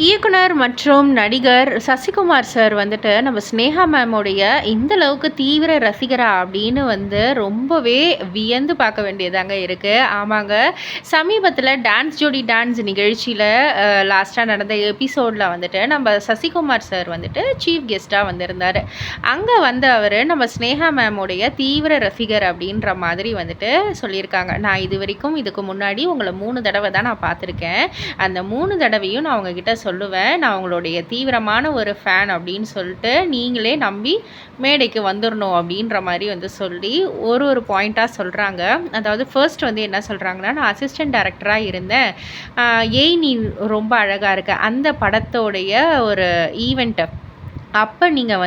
இயக்குனர் மற்றும் நடிகர் சசிகுமார் சார் வந்துட்டு நம்ம ஸ்னேகா மேமோடைய இந்த அளவுக்கு தீவிர ரசிகரா அப்படின்னு ரொம்பவே வியந்து பார்க்க வேண்டியதாங்க இருக்குது. ஆமாங்க, சமீபத்தில் டான்ஸ் ஜோடி டான்ஸ் நிகழ்ச்சியில் லாஸ்ட்டாக நடந்த எபிசோடில் நம்ம சசிகுமார் சார் சீஃப் கெஸ்ட்டாக வந்திருந்தார். அங்கே அவர் நம்ம ஸ்னேகா மேமோடைய தீவிர ரசிகர் அப்படின்ற மாதிரி சொல்லியிருக்காங்க. நான் இதுக்கு முன்னாடி உங்களை 3 தடவை தான் நான் பார்த்துருக்கேன். அந்த 3 தடவையும் நான் உங்ககிட்ட சொல்லுவேன், நான் உங்களுடைய தீவிரமான ஒரு ஃபேன் அப்படின்னு சொல்லிட்டு நீங்களே நம்பி மேடைக்கு வந்துடணும் அப்படின்ற மாதிரி சொல்லி ஒரு பாயிண்ட்டாக சொல்கிறாங்க. அதாவது ஃபர்ஸ்ட் என்ன சொல்கிறாங்கன்னா, நான் அசிஸ்டன்ட் டைரக்டராக இருந்தேன், ஏய் நீ ரொம்ப அழகாக இருக்க அந்த படத்தோடைய ஒரு ஈவெண்ட்டை அப்போ நீங்கள்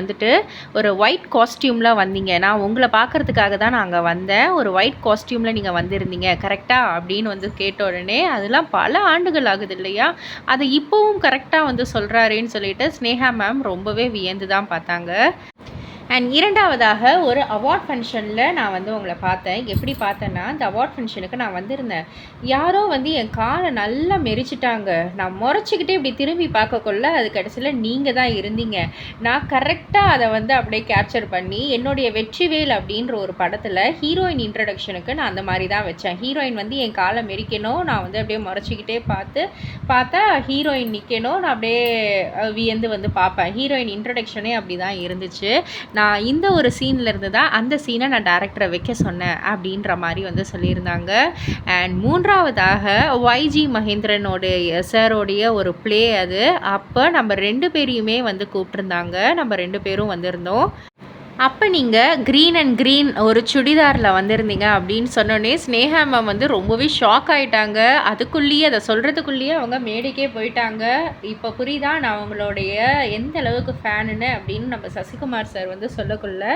ஒரு ஒயிட் காஸ்டியூமில் வந்தீங்க. நான் உங்களை பார்க்குறதுக்காக தான் நான் அங்கே வந்தேன். ஒரு ஒயிட் காஸ்டியூமில் நீங்கள் வந்திருந்தீங்க கரெக்டாக அப்படின்னு கேட்ட உடனே அதெல்லாம் பல ஆண்டுகள் ஆகுது இல்லையா, அதை இப்போவும் கரெக்டாக சொல்கிறாரேன்னு சொல்லிட்டு ஸ்னேகா மேம் ரொம்பவே வியந்து தான் பார்த்தாங்க. அண்ட் இரண்டாவதாக ஒரு அவார்ட் ஃபங்க்ஷனில் நான் உங்களை பார்த்தேன். எப்படி பார்த்தேன்னா, அந்த அவார்ட் ஃபங்க்ஷனுக்கு நான் வந்திருந்தேன். யாரோ என் காலை நல்லா மெரிச்சிட்டாங்க. நான் முறைச்சிக்கிட்டே இப்படி திரும்பி பார்க்கக்குள்ள அது கடைசியில் நீங்கள் தான் இருந்தீங்க. நான் கரெக்டாக அதை அப்படியே கேப்சர் பண்ணி என்னுடைய வெற்றிவேல் அப்படின்ற ஒரு படத்தில் ஹீரோயின் இன்ட்ரடக்ஷனுக்கு நான் அந்த மாதிரி தான் வச்சேன். ஹீரோயின் என் காலை மெரிக்கணும், நான் அப்படியே முறைச்சிக்கிட்டே பார்த்தா ஹீரோயின் நிற்கணும், நான் அப்படியே வியந்து பார்ப்பேன். ஹீரோயின் இன்ட்ரடக்ஷனே அப்படி தான் இருந்துச்சு. நான் இந்த ஒரு சீன்லேருந்து தான் அந்த சீனை நான் டேரக்டரை வைக்க சொன்னேன் அப்படின்ற மாதிரி சொல்லியிருந்தாங்க. அண்ட் மூன்றாவதாக YG மகேந்திரனோடைய சாரோடைய ஒரு ப்ளே அது. அப்போ நம்ம 2 பேரையுமே கூப்பிட்டுருந்தாங்க. நம்ம 2 பேரும் வந்திருந்தோம். அப்போ நீங்கள் க்ரீன் அண்ட் க்ரீன் ஒரு சுடிதாரில் வந்திருந்தீங்க அப்படின்னு சொன்னோடனே ஸ்னேகா மேம் ரொம்பவே ஷாக் ஆகிட்டாங்க. அதுக்குள்ளேயே அதை சொல்கிறதுக்குள்ளேயே அவங்க மேடைக்கே போயிட்டாங்க. இப்போ புரியுதா நான் அவங்களுடைய எந்த அளவுக்கு ஃபேனுன்னு அப்படின்னு நம்ம சசிகுமார் சார் சொல்லக்குள்ள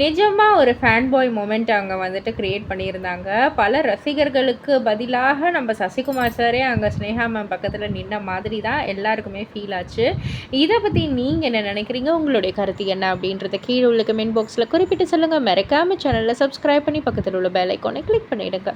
நிஜமாக ஒரு ஃபேன் பாய் மூமெண்ட் அவங்க க்ரியேட் பண்ணியிருந்தாங்க. பல ரசிகர்களுக்கு பதிலாக நம்ம சசிகுமார் சாரே அங்கே ஸ்னேகா மேம் பக்கத்தில் நின்ன மாதிரி தான் எல்லாருக்குமே ஃபீல் ஆச்சு. இதை பற்றி நீங்கள் என்ன நினைக்கிறீங்க, உங்களுடைய கருத்து என்ன அப்படின்றத கீழே உள்ள கமெண்ட் பாக்ஸில் குறிப்பிட்டு சொல்லுங்கள். மறக்காமல் சேனலில் சப்ஸ்கிரைப் பண்ணி பக்கத்தில் உள்ள பெல் ஐக்கானை கிளிக் பண்ணிவிடுங்க.